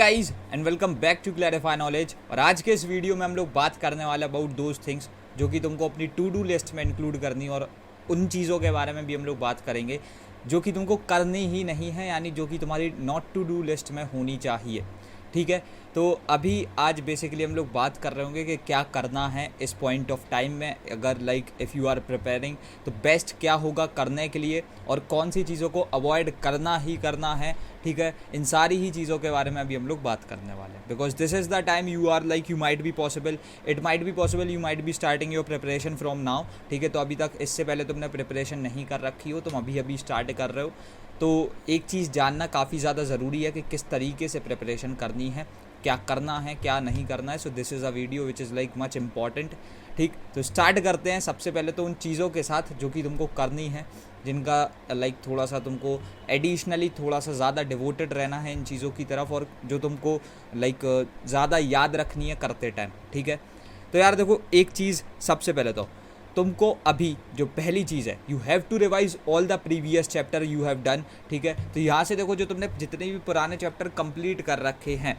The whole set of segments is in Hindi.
Guys and welcome back to Clarify Knowledge. और आज के इस वीडियो में हम लोग बात करने वाले अबाउट दोज थिंग्स जो कि तुमको अपनी टू डू लिस्ट में इंक्लूड करनी, और उन चीज़ों के बारे में भी हम लोग बात करेंगे जो कि तुमको करनी ही नहीं है, यानी जो कि तुम्हारी नॉट टू डू लिस्ट में होनी चाहिए। ठीक है, तो अभी आज बेसिकली हम लोग बात कर रहे होंगे कि क्या करना है इस पॉइंट ऑफ टाइम में, अगर इफ़ यू आर प्रिपेयरिंग तो बेस्ट क्या होगा करने के लिए, और कौन सी चीज़ों को अवॉइड करना ही करना है। ठीक है, इन सारी ही चीज़ों के बारे में अभी हम लोग बात करने वाले हैं, because this is the time you are you might be possible, it might be possible you might be starting your preparation from now. ठीक है, तो अभी तक इससे पहले तुमने प्रिपरेशन नहीं कर रखी हो, तुम अभी स्टार्ट कर रहे हो, तो एक चीज़ जानना काफ़ी ज़्यादा ज़रूरी है कि किस तरीके से प्रिपरेशन करनी है, क्या करना है क्या नहीं करना है। So this is a video which is much important. ठीक, तो स्टार्ट करते हैं सबसे पहले तो उन चीज़ों के साथ जो कि तुमको करनी है, जिनका थोड़ा सा तुमको एडिशनली थोड़ा सा ज़्यादा डिवोटेड रहना है इन चीज़ों की तरफ, और जो तुमको ज़्यादा याद रखनी है करते टाइम। ठीक है, तो यार देखो, एक चीज़ सबसे पहले तो तुमको अभी जो पहली चीज़ है, you have to revise all the previous chapter you have done. ठीक है, तो यहाँ से देखो, जो तुमने जितने भी पुराने चैप्टर कंप्लीट कर रखे हैं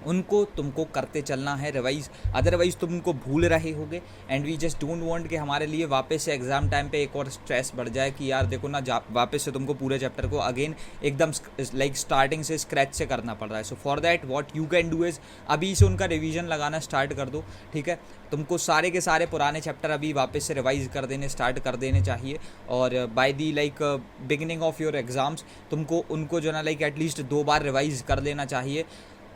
उनको तुमको करते चलना है रिवाइज, अदरवाइज तुम उनको भूल रहे होगे। And we just don't want कि हमारे लिए वापस से एग्जाम टाइम पे एक और स्ट्रेस बढ़ जाए कि यार देखो ना, वापस से तुमको पूरे चैप्टर को अगेन एकदम स्टार्टिंग से स्क्रैच से करना पड़ रहा है। So for that what you can do is अभी से उनका रिवीजन लगाना स्टार्ट कर दो। ठीक है, तुमको सारे के सारे पुराने चैप्टर अभी वापस से रिवाइज कर देने स्टार्ट कर देने चाहिए, और by the beginning of your exams तुमको उनको जो ना एटलीस्ट 2 बार रिवाइज कर लेना चाहिए।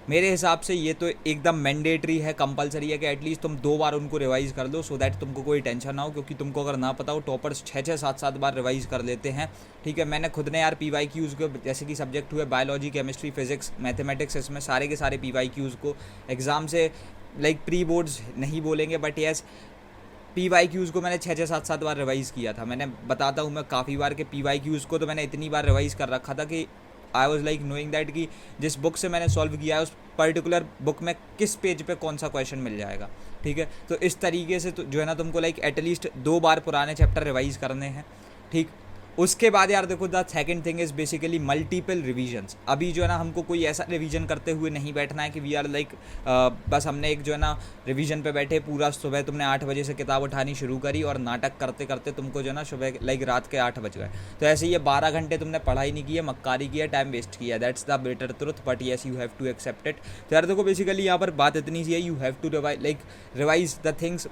मेरे हिसाब से ये तो एकदम मैंडेटरी है, कंपलसरी है कि एटलीस्ट तुम 2 बार उनको रिवाइज़ कर दो, सो दैट तुमको कोई टेंशन ना हो। क्योंकि तुमको अगर ना पता हो, टॉपर्स 6-6, 7-7 बार रिवाइज़ कर लेते हैं। ठीक है, मैंने खुद ने यार PYQs को, जैसे कि सब्जेक्ट हुए बायोलॉजी, केमिस्ट्री, फिजिक्स, मैथमेटिक्स, इसमें सारे के सारे PYQs को एग्ज़ाम से प्री बोर्ड्स नहीं बोलेंगे बट येस, PYQs को मैंने 6-6, 7-7 बार रिवाइज़ किया था। मैंने बताता हूँ मैं काफ़ी बार के PYQs को तो मैंने इतनी बार रिवाइज़ कर रखा था कि आई वॉज नोइंग दैट कि जिस बुक से मैंने सॉल्व किया है उस पर्टिकुलर बुक में किस पेज पे कौन सा क्वेश्चन मिल जाएगा। ठीक है, तो इस तरीके से जो है ना, तुमको एटलीस्ट 2 बार पुराने चैप्टर रिवाइज करने हैं। ठीक, उसके बाद यार देखो, the second thing is basically multiple revisions. अभी जो है ना, हमको कोई ऐसा रिवीजन करते हुए नहीं बैठना है कि वी आर बस हमने एक जो है ना रिवीजन पे बैठे, पूरा सुबह तुमने 8 बजे से किताब उठानी शुरू करी और नाटक करते करते तुमको जो है ना सुबह रात के 8 बज गए। तो ऐसे ये 12 घंटे तुमने पढ़ाई नहीं की है, मक्कारी की है, टाइम वेस्ट किया। That's the better truth, but yes you have to accept it. तो यार देखो, बेसिकली यहाँ पर बात इतनी सी है, you have to revise the things.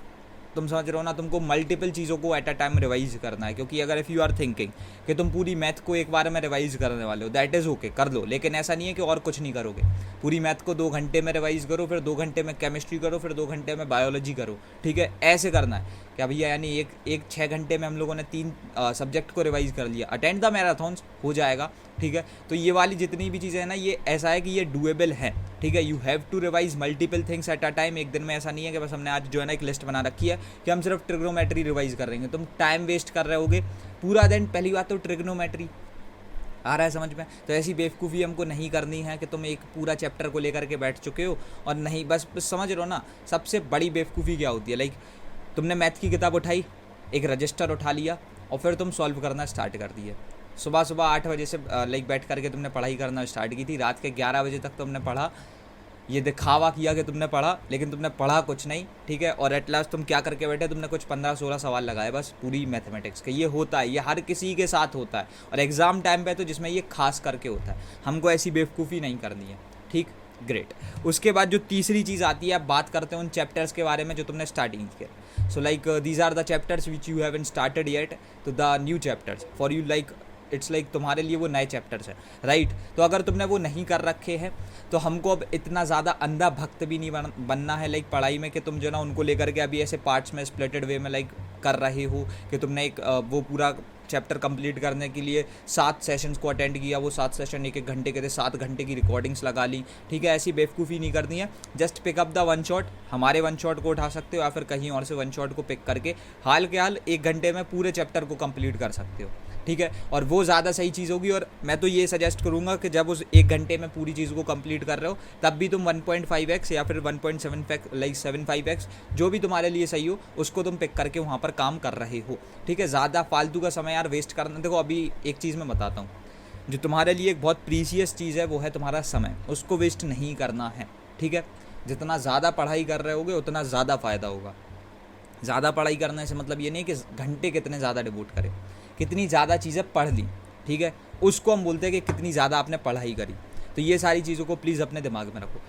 तुम समझ रहे हो ना, तुमको मल्टीपल चीज़ों को एट अ टाइम रिवाइज करना है। क्योंकि अगर इफ़ यू आर थिंकिंग कि तुम पूरी मैथ को एक बार में रिवाइज करने वाले हो, दैट इज़ ओके, कर लो, लेकिन ऐसा नहीं है कि और कुछ नहीं करोगे। पूरी मैथ को 2 घंटे में रिवाइज करो, फिर 2 घंटे में केमिस्ट्री करो, फिर 2 घंटे में बायोलॉजी करो। ठीक है, ऐसे करना है क्या भैया, यानी एक 6 घंटे में हम लोगों ने 3 सब्जेक्ट को रिवाइज कर लिया। अटेंड द मैराथॉन्स हो जाएगा। ठीक है, तो ये वाली जितनी भी चीज़ें हैं ना, ये ऐसा है कि ये डूएबल है। ठीक है, you have to revise multiple things at a time. एक दिन में ऐसा नहीं है कि बस हमने आज जो है ना एक लिस्ट बना रखी है कि हम सिर्फ ट्रिग्नोमेट्री रिवाइज कर रहे हैं, तुम टाइम वेस्ट कर रहे होगे पूरा दिन। पहली बात तो ट्रिग्नोमेट्री आ रहा है समझ में, तो ऐसी बेवकूफ़ी हमको नहीं करनी है कि तुम एक पूरा चैप्टर को लेकर के बैठ चुके हो और नहीं, बस समझ रहे हो ना। सबसे बड़ी बेवकूफ़ी क्या होती है, तुमने मैथ की किताब उठाई, एक रजिस्टर उठा लिया और फिर तुम सॉल्व करना स्टार्ट कर दिए। सुबह 8 बजे से बैठ करके तुमने पढ़ाई करना स्टार्ट की थी, रात के 11 बजे तक तुमने पढ़ा, ये दिखावा किया कि तुमने पढ़ा, लेकिन तुमने पढ़ा कुछ नहीं। ठीक है, और एट लास्ट तुम क्या करके बैठे, तुमने कुछ 15-16 सवाल लगाए बस पूरी मैथमेटिक्स के। ये होता है, ये हर किसी के साथ होता है, और एग्ज़ाम टाइम पे तो जिसमें ये खास करके होता है। हमको ऐसी बेवकूफ़ी नहीं करनी है। ठीक, ग्रेट। उसके बाद जो तीसरी चीज़ आती है, अब बात करते हैं उन चैप्टर्स के बारे में जो तुमने स्टार्टिंग किया। So these are the chapters which you haven't started yet, तो the new chapters for you, it's तुम्हारे लिए वो नए चैप्टर्स हैं, राइट। तो अगर तुमने वो नहीं कर रखे हैं तो हमको अब इतना ज़्यादा अंधा भक्त भी नहीं बनना है पढ़ाई में कि तुम जो ना उनको लेकर के अभी ऐसे पार्ट्स में स्प्लिटेड वे में कर रहे हो कि तुमने एक वो पूरा चैप्टर कंप्लीट करने के लिए 7 सेशंस को अटेंड किया, वो 7 सेशन 1-1 घंटे के थे, 7 घंटे की रिकॉर्डिंग्स लगा ली। ठीक है, ऐसी बेवकूफ़ी नहीं करनी है। Just pick up the 1 shot, हमारे 1 शॉट को उठा सकते हो या फिर कहीं और से 1 शॉट को पिक करके हाल के हाल 1 घंटे में पूरे चैप्टर को कंप्लीट कर सकते हो। ठीक है, और वो ज़्यादा सही चीज़ होगी। और मैं तो ये सजेस्ट करूँगा कि जब उस 1 घंटे में पूरी चीज़ को कंप्लीट कर रहे हो, तब भी तुम 1.5x या फिर 1.75x जो भी तुम्हारे लिए सही हो उसको तुम पिक करके वहाँ पर काम कर रहे हो। ठीक है, ज़्यादा फालतू का समय यार वेस्ट करना। देखो, अभी एक चीज़ मैं बताता हूँ, जो तुम्हारे लिए एक बहुत प्रीसियस चीज़ है वो है तुम्हारा समय, उसको वेस्ट नहीं करना है, ठीक है। जितना ज़्यादा पढ़ाई कर रहे होगे उतना ज़्यादा फ़ायदा होगा। ज़्यादा पढ़ाई करने से मतलब ये नहीं कि घंटे कितने ज़्यादा डिवोट करें, कितनी ज़्यादा चीज़ें पढ़ ली, ठीक है, उसको हम बोलते हैं कि कितनी ज़्यादा आपने पढ़ाई करी। तो ये सारी चीज़ों को प्लीज़ अपने दिमाग में रखो।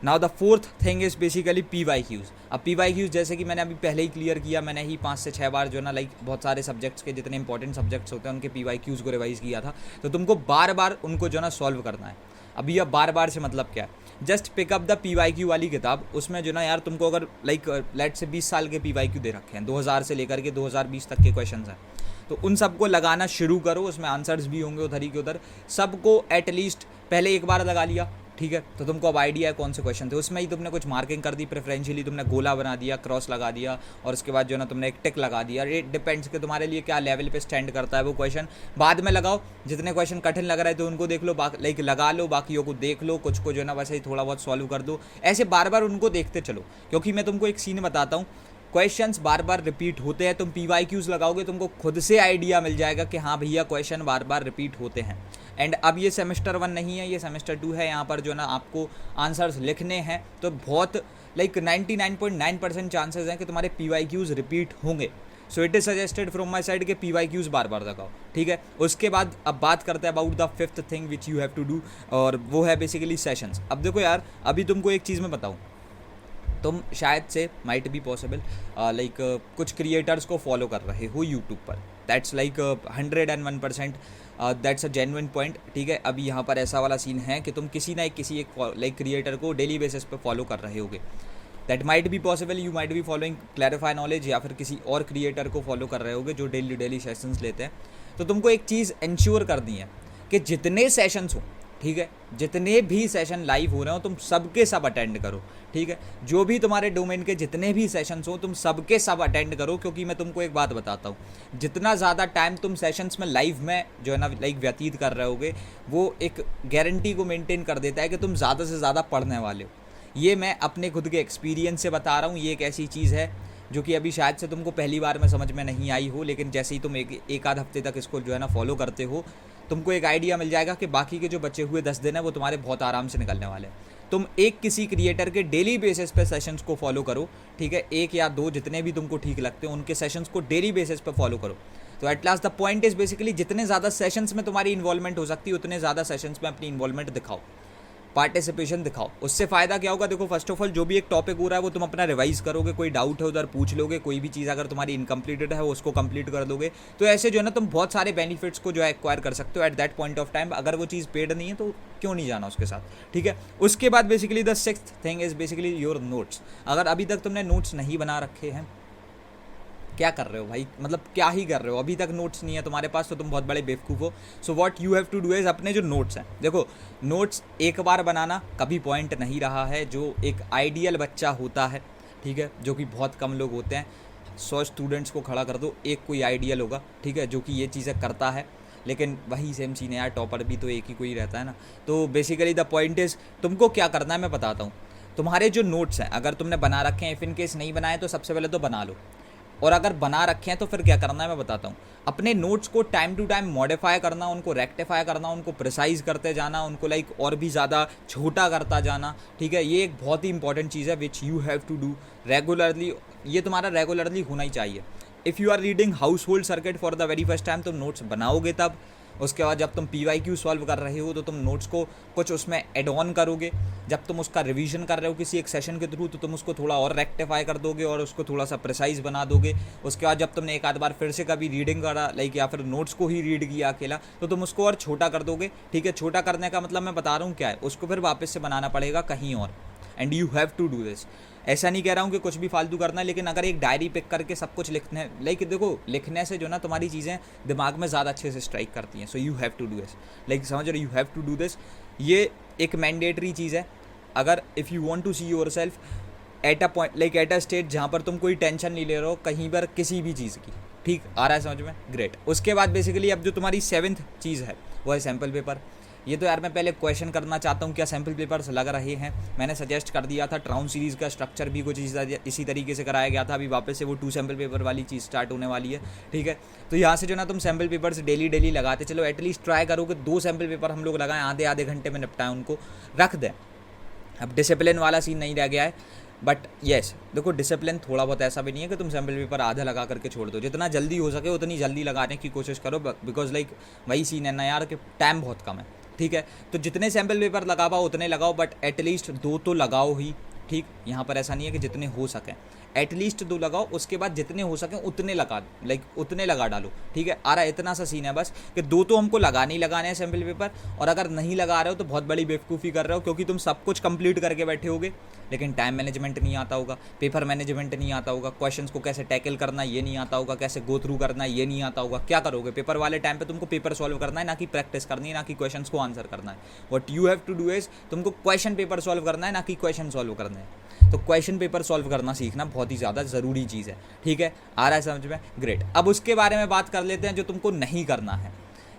Now the fourth thing is basically PYQs। अब PYQs जैसे कि मैंने अभी पहले ही क्लियर किया, मैंने ही 5 से 6 बार जो ना लाइक बहुत सारे सब्जेक्ट्स के जितने इंपॉर्टेंट सब्जेक्ट्स होते हैं उनके PYQs को रिवाइज़ किया था। तो तुमको बार बार उनको जो ना सॉल्व करना है। अभी अब बार बार से मतलब क्या है, जस्ट पिकअप द PYQ वाली किताब, उसमें जो ना यार तुमको अगर लाइक लेट से 20 साल के PYQ दे रखे हैं, 2000 से लेकर के 2020 तक के क्वेश्चन हैं, तो उन सबको लगाना शुरू करो। उसमें आंसर्स भी होंगे उधर ही के उधर, सबको एटलीस्ट पहले एक बार लगा लिया, ठीक है, तो तुमको अब आइडिया है कौन से क्वेश्चन थे। उसमें ही तुमने कुछ मार्किंग कर दी, प्रेफरेंशियली तुमने गोला बना दिया, क्रॉस लगा दिया, और उसके बाद जो ना तुमने एक टिक लगा दिया। इट डिपेंड्स कि तुम्हारे लिए क्या लेवल पे स्टैंड करता है वो क्वेश्चन। बाद में लगाओ, जितने क्वेश्चन कठिन लग रहा है तो उनको देख लो, लाइक लगा लो, बाकियों को देख लो, कुछ को जो ना वैसे ही थोड़ा बहुत सॉल्व कर दो। ऐसे बार बार उनको देखते चलो, क्योंकि मैं तुमको एक सीन बताता हूँ, क्वेश्चंस बार बार रिपीट होते हैं। तुम PYQs लगाओगे, तुमको खुद से आइडिया मिल जाएगा कि हाँ भैया क्वेश्चन बार बार रिपीट होते हैं। एंड अब ये सेमेस्टर 1 नहीं है, ये सेमेस्टर 2 है। यहाँ पर जो ना आपको आंसर्स लिखने हैं, तो बहुत लाइक 99.9% चांसेस हैं कि तुम्हारे PYQs रिपीट होंगे। So it is suggested from my side के PYQs बार बार लगाओ, ठीक है। उसके बाद अब बात करते हैं about the fifth thing which you have to do, और वो है बेसिकली सेशंस। अब देखो यार, अभी तुमको एक चीज़ मैं बताऊँ, तुम शायद से माइट बी पॉसिबल लाइक कुछ क्रिएटर्स को फॉलो कर रहे हो यूट्यूब पर, that's like 101%, that's a genuine point, ठीक है। अभी यहाँ पर ऐसा वाला सीन है कि तुम किसी ना किसी एक लाइक क्रिएटर को डेली बेसिस पे फॉलो कर रहे होगे। That might be possible, you might be following clarify knowledge, या फिर किसी और क्रिएटर को फॉलो कर रहे होगे जो डेली सेशंस लेते हैं। तो तुमको एक चीज़ इंश्योर करनी है कि जितने सेशंस हो, ठीक है, जितने भी सेशन लाइव हो रहे हो तुम सबके सब अटेंड करो, ठीक है। जो भी तुम्हारे डोमेन के जितने भी सेशंस हो तुम सबके सब अटेंड करो, क्योंकि मैं तुमको एक बात बताता हूँ, जितना ज़्यादा टाइम तुम सेशंस में लाइव में जो है ना लाइक व्यतीत कर रहे होगे, वो एक गारंटी को मेंटेन कर देता है कि तुम ज़्यादा से ज़्यादा पढ़ने वाले हो। ये मैं अपने खुद के एक्सपीरियंस से बता रहा हूँ। ये एक ऐसी चीज़ है जो कि अभी शायद से तुमको पहली बार में समझ में नहीं आई हो, लेकिन जैसे ही तुम एक आध हफ्ते तक इसको जो है ना फॉलो करते हो, तुमको एक आइडिया मिल जाएगा कि बाकी के जो बचे हुए 10 दिन है वो तुम्हारे बहुत आराम से निकलने वाले हैं। तुम एक किसी क्रिएटर के डेली बेसिस पे सेशंस को फॉलो करो, ठीक है, 1 या 2 जितने भी तुमको ठीक लगते हो उनके सेशंस को डेली बेसिस पे फॉलो करो। तो at last the point is basically जितने ज़्यादा सेशंस में तुम्हारी इन्वॉल्वमेंट हो सकती है उतने ज़्यादा सेशंस में अपनी इन्वॉल्वमेंट दिखाओ, पार्टिसिपेशन दिखाओ। उससे फ़ायदा क्या होगा, देखो फर्स्ट ऑफ ऑल जो भी एक टॉपिक हो रहा है वो तुम अपना रिवाइज करोगे, कोई डाउट है उधर पूछ लोगे, कोई भी चीज़ अगर तुम्हारी इनकम्प्लीटेड है वो उसको कंप्लीट कर दोगे। तो ऐसे जो है ना तुम बहुत सारे बेनिफिट्स को जो है एक्वायर कर सकते हो at that point of time. अगर वो चीज़ पेड नहीं है तो क्यों नहीं जाना उसके साथ, ठीक है। उसके बाद basically the sixth thing is basically your notes. अगर अभी तक तुमने नोट्स नहीं बना रखे हैं, क्या कर रहे हो भाई, मतलब क्या ही कर रहे हो, अभी तक नोट्स नहीं है तुम्हारे पास तो तुम बहुत बड़े बेवकूफ़ हो। So what you have to do is अपने जो नोट्स हैं, देखो नोट्स एक बार बनाना कभी पॉइंट नहीं रहा है। जो एक आइडियल बच्चा होता है, ठीक है, जो कि बहुत कम लोग होते हैं, 100 स्टूडेंट्स को खड़ा कर दो, एक कोई आइडियल होगा, ठीक है, जो कि ये चीज़ें करता है। लेकिन वही सेम सीन है यार, टॉपर भी तो एक ही कोई रहता है ना। तो बेसिकली द पॉइंट इज़ तुमको क्या करना है मैं बताता हूँ। तुम्हारे जो नोट्स हैं अगर तुमने बना रखे हैं, इफ़ इन केस नहीं बनाए तो सबसे पहले तो बना लो, और अगर बना रखे हैं तो फिर क्या करना है मैं बताता हूँ। अपने नोट्स को टाइम टू टाइम मॉडिफाई करना, उनको रेक्टिफाई करना, उनको प्रिसाइज करते जाना, उनको लाइक और भी ज़्यादा छोटा करता जाना, ठीक है। ये एक बहुत ही इंपॉर्टेंट चीज़ है which you have to do regularly. ये तुम्हारा रेगुलरली होना ही चाहिए। If you are reading household circuit for the very first time, तुम नोट्स बनाओगे तब। उसके बाद जब तुम PYQ सॉल्व कर रहे हो तो तुम नोट्स को कुछ उसमें एड ऑन करोगे। जब तुम उसका रिवीजन कर रहे हो किसी एक सेशन के थ्रू तो तुम उसको थोड़ा और रेक्टिफाई कर दोगे और उसको थोड़ा सा प्रिसाइज बना दोगे। उसके बाद जब तुमने एक आध बार फिर से कभी रीडिंग करा लाइक या फिर नोट्स को ही रीड किया अकेला तो तुम उसको और छोटा कर दोगे, ठीक है। छोटा करने का मतलब मैं बता रहा हूँ क्या है, उसको फिर वापस से बनाना पड़ेगा कहीं और। And you have to do this. ऐसा नहीं कह रहा हूँ कि कुछ भी फालतू करना है, लेकिन अगर एक डायरी पिक करके सब कुछ लिखने, लाइक देखो लिखने से जो ना तुम्हारी चीज़ें दिमाग में ज़्यादा अच्छे से स्ट्राइक करती हैं। So you have to do this, like समझ रहे, you have to do this. ये एक मैंडेटरी चीज़ है। अगर if you want to see yourself at a point like at a state जहाँ पर तुम कोई टेंशन नहीं ले रहे हो कहीं पर किसी भी चीज़ की, ठीक आ रहा है समझ में, ग्रेट। उसके बाद बेसिकली अब जो तुम्हारी 7th चीज़ है वो है सैम्पल पेपर। ये तो यार मैं पहले क्वेश्चन करना चाहता हूँ क्या सैम्पल पेपर्स लग रहे हैं। मैंने सजेस्ट कर दिया था ट्राउन सीरीज़ का स्ट्रक्चर भी कुछ इसी तरीके से कराया गया था। अभी वापस से वो 2 सैम्पल पेपर वाली चीज़ स्टार्ट होने वाली है, ठीक है। तो यहाँ से जो ना तुम सैम्पल पेपर्स डेली लगाते चलो, एटलीस्ट ट्राई करो कि 2 सैम्पल पेपर हम लोग लगाएं, आधे घंटे में निपटाएं, उनको रख दें। अब डिसिप्लिन वाला सीन नहीं रह गया है, बट येस देखो डिसिप्लिन थोड़ा बहुत ऐसा भी नहीं है कि तुम सैम्पल पेपर आधा लगा करके छोड़ दो। जितना जल्दी हो सके उतनी जल्दी लगाने की कोशिश करो, बिकॉज लाइक वही सीन है ना यार कि टाइम बहुत कम है, ठीक है। तो जितने सैम्पल पेपर लगा पाओ उतने लगाओ, बट एटलीस्ट 2 तो लगाओ ही, ठीक। यहाँ पर ऐसा नहीं है कि जितने हो सकें एटलीस्ट 2 लगाओ, उसके बाद जितने हो सकें उतने लगा डालो, ठीक है। आ रहा इतना सा सीन है बस कि 2 तो हमको लगाने ही लगाने हैं सैम्पल पेपर, और अगर नहीं लगा रहे हो तो बहुत बड़ी बेवकूफ़ी कर रहे हो, क्योंकि तुम सब कुछ कंप्लीट करके बैठे होगे लेकिन टाइम मैनेजमेंट नहीं आता होगा, पेपर मैनेजमेंट नहीं आता होगा, क्वेश्चंस को कैसे टैकल करना ये नहीं आता होगा, कैसे गो थ्रू करना ये नहीं आता होगा। क्या करोगे पेपर वाले टाइम पे? तुमको पेपर सॉल्व करना है, ना कि प्रैक्टिस करनी है, ना कि क्वेश्चंस को आंसर करना है। What you have to do is तुमको क्वेश्चन पेपर सॉल्व करना है, ना कि क्वेश्चन सॉल्व करना है। तो क्वेश्चन पेपर सॉल्व करना सीखना बहुत ही ज़्यादा ज़रूरी चीज़ है, ठीक है। आ रहा है समझ में? ग्रेट। अब उसके बारे में बात कर लेते हैं जो तुमको नहीं करना है।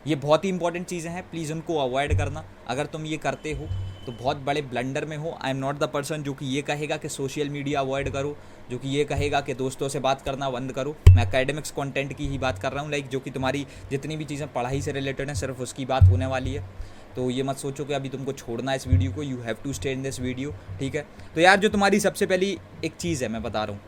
ये बहुत ही इंपॉर्टेंट चीज़ें हैं, प्लीज़ उनको अवॉइड करना। अगर तुम ये करते हो तो बहुत बड़े ब्लंडर में हो। I am not the person जो कि ये कहेगा कि सोशल मीडिया अवॉइड करो, जो कि ये कहेगा कि दोस्तों से बात करना बंद करो। मैं एकेडमिक्स कंटेंट की ही बात कर रहा हूँ, लाइक जो कि तुम्हारी जितनी भी चीज़ें पढ़ाई से रिलेटेड हैं सिर्फ उसकी बात होने वाली है। तो ये मत सोचो कि अभी तुमको छोड़ना है इस वीडियो को, you have to stay in this video, ठीक है। तो यार जो तुम्हारी सबसे पहली एक चीज़ है मैं बता रहा हूँ,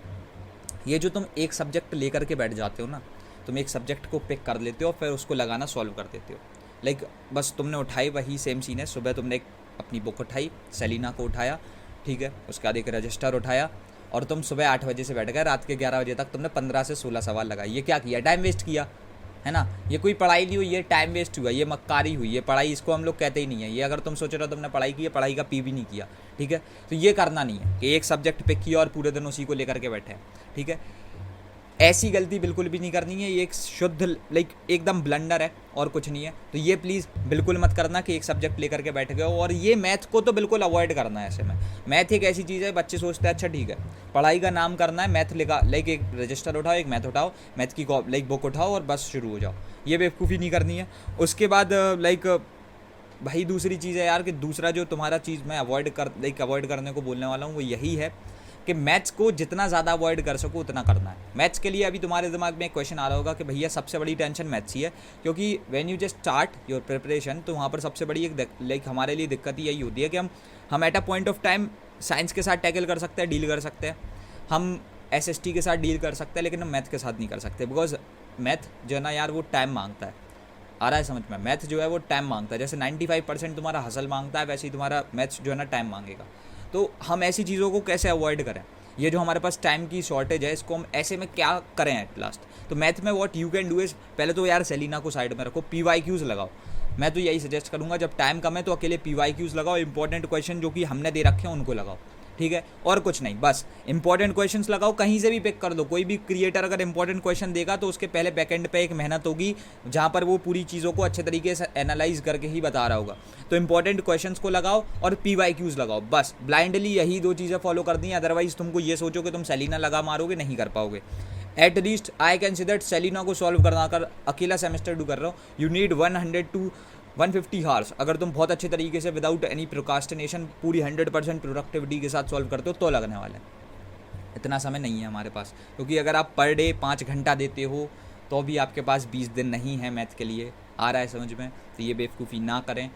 ये जो तुम एक सब्जेक्ट लेकर के बैठ जाते हो ना, तुम एक सब्जेक्ट को पिक कर लेते हो फिर उसको लगाना सॉल्व कर देते हो। लाइक बस तुमने उठाई, वही सेम सीन है। सुबह तुमने एक अपनी बुक उठाई, सेलिना को उठाया, ठीक है। उसके बाद एक रजिस्टर उठाया और तुम सुबह 8 बजे से बैठ गए, रात के 11 बजे तक तुमने 15 से 16 सवाल लगाए। ये क्या किया? टाइम वेस्ट किया, है ना। ये कोई पढ़ाई नहीं हुई, ये टाइम वेस्ट हुआ, ये मक्कारी हुई। ये पढ़ाई इसको हम लोग कहते ही नहीं है। ये अगर तुम सोच रहे हो तुमने पढ़ाई की है, पढ़ाई का पी भी नहीं किया, ठीक है। तो ये करना नहीं है कि एक सब्जेक्ट पिक किया और पूरे दिन उसी को लेकर के बैठे, ठीक है। ऐसी गलती बिल्कुल भी नहीं करनी है। ये एक शुद्ध लाइक एकदम ब्लंडर है और कुछ नहीं है। तो ये प्लीज़ बिल्कुल मत करना कि एक सब्जेक्ट लेकर के बैठ गए हो। और ये मैथ को तो बिल्कुल अवॉइड करना है। ऐसे में मैथ एक ऐसी चीज़ है, बच्चे सोचते हैं अच्छा ठीक है पढ़ाई का नाम करना है, मैथ लिखा, लाइक एक रजिस्टर उठाओ, एक मैथ उठाओ, मैथ की लाइक बुक उठाओ और बस शुरू हो जाओ। ये बेवकूफ़ी नहीं करनी है। उसके बाद लाइक भाई दूसरी चीज़ है यार कि दूसरा जो तुम्हारा चीज़ मैं अवॉइड करने को बोलने वाला हूँ वो यही है कि मैथ्स को जितना ज़्यादा अवॉइड कर सको उतना करना है। मैथ्स के लिए अभी तुम्हारे दिमाग में एक क्वेश्चन आ रहा होगा कि भैया सबसे बड़ी टेंशन मैथ्स ही है, क्योंकि when you just start your preparation तो वहाँ पर सबसे बड़ी एक लाइक हमारे लिए दिक्कत यही होती है कि हम eight a point of time science के साथ टैकल कर सकते हैं, डील कर सकते हैं, हम SST के साथ डील कर सकते हैं, लेकिन हम मैथ के साथ नहीं कर सकते। बिकॉज मैथ जो है ना यार वो टाइम मांगता है। आ रहा है समझ में? मैथ जो है वो टाइम मांगता है। जैसे 95% तुम्हारा हसल मांगता है, वैसे ही तुम्हारा मैथ्स जो है ना टाइम मांगेगा। तो हम ऐसी चीज़ों को कैसे अवॉइड करें? ये जो हमारे पास टाइम की शॉर्टेज है इसको हम ऐसे में क्या करें एट लास्ट? तो मैथ में what you can do is पहले तो यार सेलिना को साइड में रखो, PYQs लगाओ। मैं तो यही सजेस्ट करूँगा जब टाइम कम है तो अकेले PYQs लगाओ, इंपॉर्टेंट क्वेश्चन जो कि हमने दे रखे हैं उनको लगाओ, ठीक है। और कुछ नहीं, बस इंपॉर्टेंट क्वेश्चंस लगाओ, कहीं से भी पिक कर दो। कोई भी क्रिएटर अगर इंपॉर्टेंट क्वेश्चन देगा तो उसके पहले बैकएंड पे एक मेहनत होगी जहाँ पर वो पूरी चीज़ों को अच्छे तरीके से एनालाइज करके ही बता रहा होगा। तो इंपॉर्टेंट क्वेश्चंस को लगाओ और PYQs लगाओ, बस ब्लाइंडली यही 2 चीज़ें फॉलो कर दी। अदरवाइज तुमको ये सोचो कि तुम सेलिना लगा मारोगे, नहीं कर पाओगे। At least I can see that सेलिना को सॉल्व करना कर अकेला सेमेस्टर डू कर रहा हूँ, यू नीड 100 to 150 हार्स। अगर तुम बहुत अच्छे तरीके से विदाउट एनी प्रोकास्टिनेशन पूरी 100% प्रोडक्टिविटी के साथ सॉल्व करते हो तो लगने वाले हैं। इतना समय नहीं है हमारे पास, क्योंकि अगर आप पर डे 5 घंटा देते हो तो भी आपके पास 20 दिन नहीं है मैथ के लिए। आ रहा है समझ में? तो ये बेवकूफ़ी ना करें।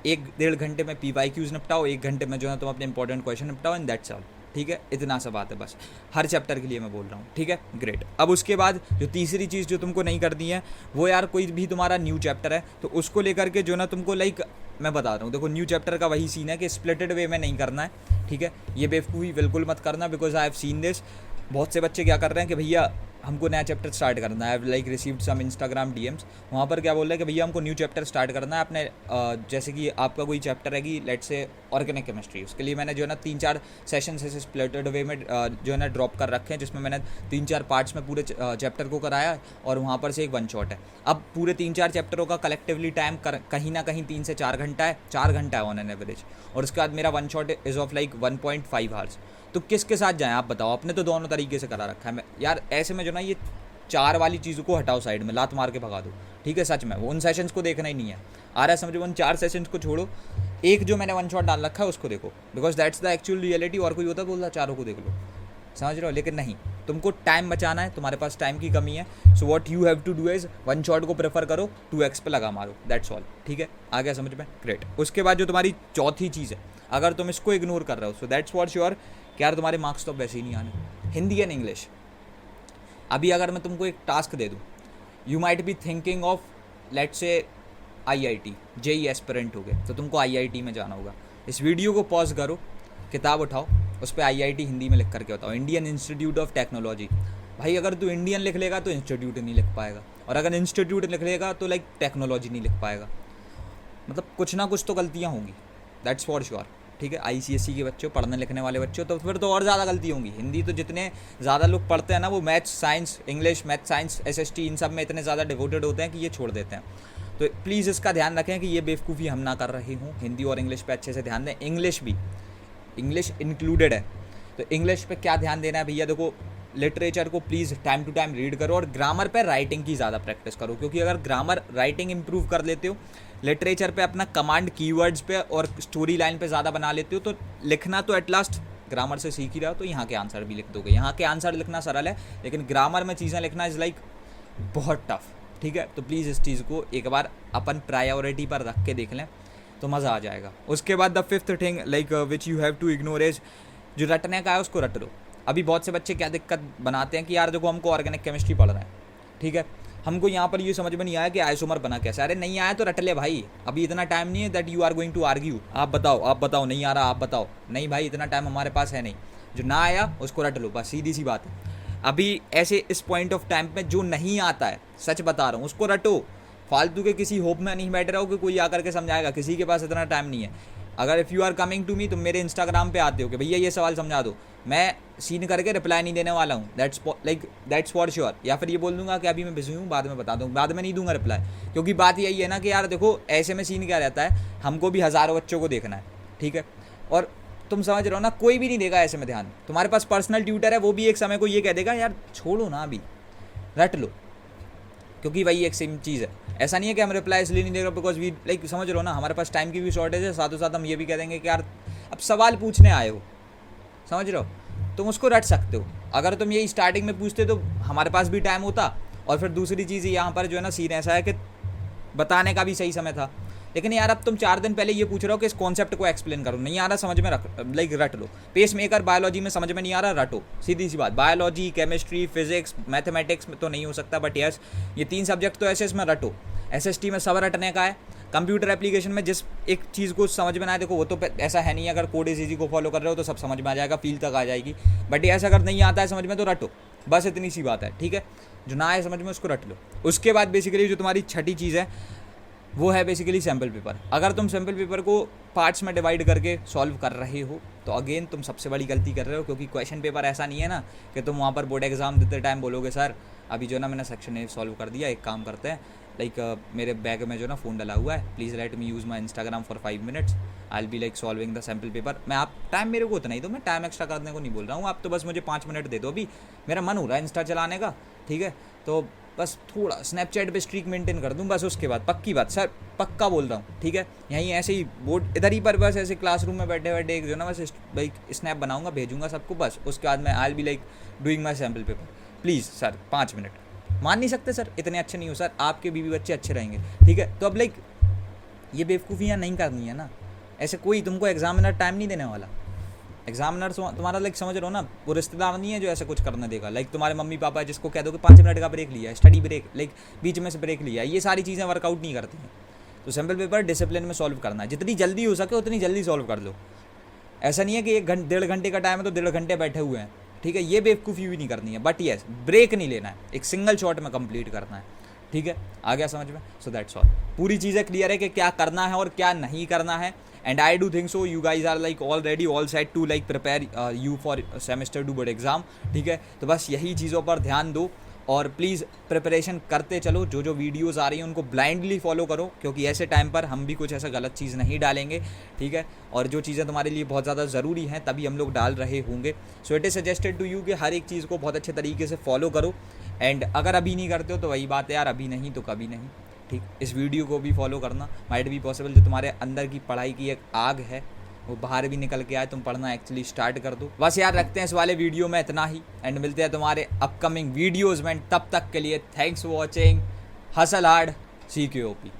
1-1.5 घंटे में PYQs निपटाओ, 1 घंटे में जो है तुम अपने इंपॉर्टेंट क्वेश्चन निपटाओ, एंड दैट्स ऑल, ठीक है। इतना सा बात है बस, हर चैप्टर के लिए मैं बोल रहा हूँ, ठीक है। ग्रेट। अब उसके बाद जो तीसरी चीज़ जो तुमको नहीं करनी है वो यार कोई भी तुम्हारा न्यू चैप्टर है तो उसको लेकर के जो ना तुमको लाइक मैं बता रहा हूँ, देखो न्यू चैप्टर का वही सीन है कि स्प्लिटेड वे में नहीं करना है, ठीक है। ये बेवकूफ़ी बिल्कुल मत करना, because I have seen this. बहुत से बच्चे क्या कर रहे हैं कि भैया हमको नया चैप्टर स्टार्ट करना है। लाइक रिसीव्ड सम इंस्टाग्राम DMs, वहाँ पर क्या बोल रहे हैं कि भैया हमको न्यू चैप्टर स्टार्ट करना है अपने जैसे कि आपका कोई चैप्टर है कि लेट्स से ऑर्गेनिक केमिस्ट्री, उसके लिए मैंने जो है ना 3-4 सेशन से स्प्लिटेड वे में जो है ना ड्रॉप कर रखे हैं, जिसमें मैंने 3-4 पार्ट्स में पूरे चैप्टर को कराया और वहाँ पर से एक 1 शॉट है। अब पूरे 3-4 चैप्टरों का कलेक्टिवली टाइम कहीं ना कहीं 3 से 4 घंटा है, 4 घंटा है ऑन एन एवरेज, और उसके बाद मेरा 1 shot is of like 1.5 hours. तो किसके साथ जाएं आप बताओ? आपने तो दोनों तरीके से करा रखा है। मैं यार ऐसे में जो ना ये 4 वाली चीज़ों को हटाओ साइड में, लात मार के भगा दो, ठीक है। सच में वो उन सेशंस को देखना ही नहीं है। आ रहा है समझ में? उन 4 सेशंस को छोड़ो, एक जो मैंने वन शॉट डाल रखा है उसको देखो, because that's the actual reality. और कोई होता बोलता चारों को देख लो, समझ रहे हो? लेकिन नहीं, तुमको टाइम बचाना है, तुम्हारे पास टाइम की कमी है। So what you have to do is one shot को प्रेफर करो, 2x पे लगा मारो, दैट्स ऑल। ठीक है, आ गया समझ में? ग्रेट। उसके बाद जो तुम्हारी चौथी चीज़ है, अगर तुम इसको इग्नोर कर रहे हो, सो दैट्स फॉर श्योर कि यार तुम्हारे मार्क्स तो वैसे ही नहीं आने। हिंदी एंड इंग्लिश, अभी अगर मैं तुमको एक टास्क दे दूँ, you might be thinking of let's say IIT, JEE aspirant हो गए, तो तुमको IIT में जाना होगा। इस वीडियो को पॉज करो, किताब उठाओ, उस पर IIT हिंदी में लिख करके बताओ, इंडियन इंस्टीट्यूट ऑफ टेक्नोलॉजी। भाई अगर तू इंडियन लिख लेगा तो इंस्टीट्यूट नहीं लिख पाएगा, और अगर इंस्टीट्यूट लिख लेगा तो लाइक टेक्नोलॉजी नहीं लिख पाएगा। मतलब कुछ ना कुछ तो गलतियाँ होंगी, दैट्स फॉर श्योर। ठीक है, ICSE के बच्चों, पढ़ने लिखने वाले बच्चों, तो फिर तो और ज़्यादा गलती होंगी। हिंदी तो जितने ज़्यादा लोग पढ़ते हैं ना, वो maths, science, English, math, science, SST, इन सब में इतने ज़्यादा डिवोटेड होते हैं कि ये छोड़ देते हैं। तो प्लीज़ इसका ध्यान रखें कि ये बेवकूफ़ी हम ना कर रहे हों। हिंदी और इंग्लिश पे अच्छे से ध्यान दें, इंग्लिश भी, इंग्लिश इंक्लूडेड है। तो इंग्लिश पे क्या ध्यान देना है भैया? देखो, लिटरेचर को please time to time read करो, और ग्रामर पे राइटिंग की ज़्यादा प्रैक्टिस करो, क्योंकि अगर ग्रामर राइटिंग इंप्रूव कर लेते हो, लिटरेचर पे अपना कमांड कीवर्ड्स पे और स्टोरी लाइन पे ज़्यादा बना लेते हो, तो लिखना तो एट लास्ट ग्रामर से सीख ही रहा हो, तो यहाँ के आंसर भी लिख दोगे। यहाँ के आंसर लिखना सरल है, लेकिन ग्रामर में चीज़ें लिखना इज़ लाइक बहुत टफ। ठीक है, तो प्लीज़ इस चीज़ को एक बार अपन प्रायोरिटी पर रख के देख लें तो मज़ा आ जाएगा। उसके बाद the fifth thing like which you have to ignore is, जो रटने का है उसको रट लो। अभी बहुत से बच्चे क्या दिक्कत बनाते हैं कि यार देखो हमको ऑर्गेनिक केमिस्ट्री पढ़ रहे हैं, ठीक है, हमको यहाँ पर ये समझ में नहीं आया कि आइसोमर बना कैसे। अरे नहीं आया तो रट ले भाई, अभी इतना टाइम नहीं है that you are going to argue. आप बताओ नहीं आ रहा, आप बताओ। नहीं भाई, इतना टाइम हमारे पास है नहीं, जो ना आया उसको रट लो, बस सीधी सी बात है। अभी ऐसे इस पॉइंट ऑफ टाइम पे जो नहीं आता है, सच बता रहा हूँ, उसको रटो। फालतू के किसी होप में नहीं बैठ रहा हो कि कोई आकर के समझाएगा, किसी के पास इतना टाइम नहीं है। अगर if you are coming to me, तुम मेरे इंस्टाग्राम पे आते हो कि भैया ये सवाल समझा दो, मैं सीन करके रिप्लाई नहीं देने वाला हूँ, दैट्स फॉर श्योर। या फिर ये बोल दूंगा कि अभी मैं बिजी हूँ, बाद में बता दूँ, बाद में नहीं दूंगा रिप्लाई। क्योंकि बात यही है ना कि यार देखो, ऐसे में सीन क्या रहता है, हमको भी हज़ारों बच्चों को देखना है, ठीक है, और तुम समझ रहे हो ना, कोई भी नहीं देगा ऐसे में ध्यान। तुम्हारे पास पर्सनल ट्यूटर है, वो भी एक समय को ये कह देगा यार छोड़ो ना, अभी रट लो, क्योंकि वही एक सेम चीज़ है। ऐसा नहीं है कि हम रिप्लाई इसलिए नहीं दे रहे बिकॉज वी लाइक, समझ रहे हो ना, हमारे पास टाइम की भी शॉर्टेज है, साथों साथ हम ये भी कह देंगे कि यार अब सवाल पूछने आए हो, समझ रहे हो, तुम उसको रट सकते हो। अगर तुम यही स्टार्टिंग में पूछते तो हमारे पास भी टाइम होता, और फिर दूसरी चीज़ यहाँ पर जो है ना, सीन ऐसा है कि बताने का भी सही समय था। लेकिन यार अब तुम 4 दिन पहले ये पूछ रहे हो कि इस कॉन्सेप्ट को एक्सप्लेन करो, नहीं आ रहा समझ में, रट लो। पेस मेकर बायोलॉजी में समझ में नहीं आ रहा, रटो, सीधी सी बात। बायोलॉजी, केमिस्ट्री, फिजिक्स, मैथमेटिक्स में तो नहीं हो सकता, बट यस ये 3 सब्जेक्ट तो ऐसे इसमें रटो। SST में सब रटने का है। कंप्यूटर एप्लीकेशन में जिस एक चीज़ को समझ में आए, देखो वो तो ऐसा है नहीं, अगर कोड इजी को फॉलो कर रहे हो तो सब समझ में आ जाएगा, फील तक आ जाएगी, बट ऐसा अगर नहीं आता है समझ में तो रटो, बस इतनी सी बात है। ठीक है, जो ना आए समझ में उसको रट लो। उसके बाद बेसिकली जो तुम्हारी छठी चीज़ है वो है बेसिकली सैम्पल पेपर। अगर तुम सैम्पल पेपर को पार्ट्स में डिवाइड करके सॉल्व कर रहे हो तो अगेन तुम सबसे बड़ी गलती कर रहे हो, क्योंकि क्वेश्चन पेपर ऐसा नहीं है ना कि तुम वहाँ पर बोर्ड एग्जाम देते टाइम बोलोगे सर अभी जो है ना मैंने सेक्शन ए सॉल्व कर दिया, एक काम करते हैं, लाइक मेरे बैग में जो ना फ़ोन डाला हुआ है, please let me use my Instagram for 5 minutes, I will be like solving the sample paper. मैं आप टाइम मेरे को उतना ही दो, मैं टाइम एक्स्ट्रा करने को नहीं बोल रहा हूँ, आप तो बस मुझे 5 मिनट दे दो, अभी मेरा मन हो रहा है इंस्टा चलाने का, ठीक है, तो बस थोड़ा स्नैपचैट पे स्ट्रीक मेंटेन कर दूँ बस। उसके बाद पक्की बात सर, पक्का बोल रहा हूँ, ठीक है, यहीं ऐसे ही बोर्ड इधर ही पर बस ऐसे क्लासरूम में बैठे बैठे एक जो ना बस लाइक स्नैप बनाऊंगा, भेजूंगा सबको, बस उसके बाद मैं I be like doing my sample paper, please sir 5 minute. मान नहीं सकते सर, इतने अच्छे नहीं हो सर, आपके बीवी बच्चे अच्छे रहेंगे, ठीक है। तो अब लाइक ये बेवकूफ़ियाँ नहीं करनी है ना, ऐसे कोई तुमको एग्जामिनर टाइम नहीं देने वाला। एग्जामिनर तुम्हारा लाइक समझ रहे हो ना, वो रिश्तेदार नहीं है जो ऐसे कुछ करने देगा। लाइक तुम्हारे मम्मी पापा जिसको कह दो कि 5 मिनट का ब्रेक लिया है, स्टडी ब्रेक, लाइक बीच में से ब्रेक लिया है, ये सारी चीज़ें वर्कआउट नहीं करती हैं। तो सैम्पल पेपर डिसिप्लिन में सॉल्व करना है, जितनी जल्दी हो सके उतनी जल्दी सॉल्व कर लो। ऐसा नहीं है कि 1-1.5 घंटे का टाइम है तो 1.5 घंटे बैठे हुए हैं, ठीक है, ये बेवकूफ़ी भी नहीं करनी है, बट येस ब्रेक नहीं लेना है, एक सिंगल शॉट में कंप्लीट करना है, ठीक है, आ गया समझ में। सो दैट्स ऑल, पूरी चीज़ें क्लियर है कि क्या करना है और क्या नहीं करना है। And I do think so you guys are like already all set to like prepare you for semester 2 board exam, ठीक है। तो बस यही चीज़ों पर ध्यान दो और प्लीज़ प्रिपरेशन करते चलो, जो जो वीडियोस आ रही हैं उनको ब्लाइंडली फॉलो करो, क्योंकि ऐसे टाइम पर हम भी कुछ ऐसा गलत चीज़ नहीं डालेंगे, ठीक है। और जो चीज़ें तुम्हारे लिए बहुत ज़्यादा ज़रूरी हैं तभी हम लोग डाल रहे होंगे। So it is suggested to you कि हर एक चीज़ को बहुत अच्छे तरीके से फॉलो करो। एंड अगर अभी नहीं करते हो तो वही बात है यार, अभी नहीं तो कभी नहीं, ठीक, इस वीडियो को भी फॉलो करना। माइट बी पॉसिबल जो तुम्हारे अंदर की पढ़ाई की एक आग है वो बाहर भी निकल के आए, तुम पढ़ना एक्चुअली स्टार्ट कर दो। बस यार रखते हैं इस वाले वीडियो में इतना ही, एंड मिलते हैं तुम्हारे अपकमिंग वीडियोज़ में। तब तक के लिए thanks for watching, hustle hard, CKOP।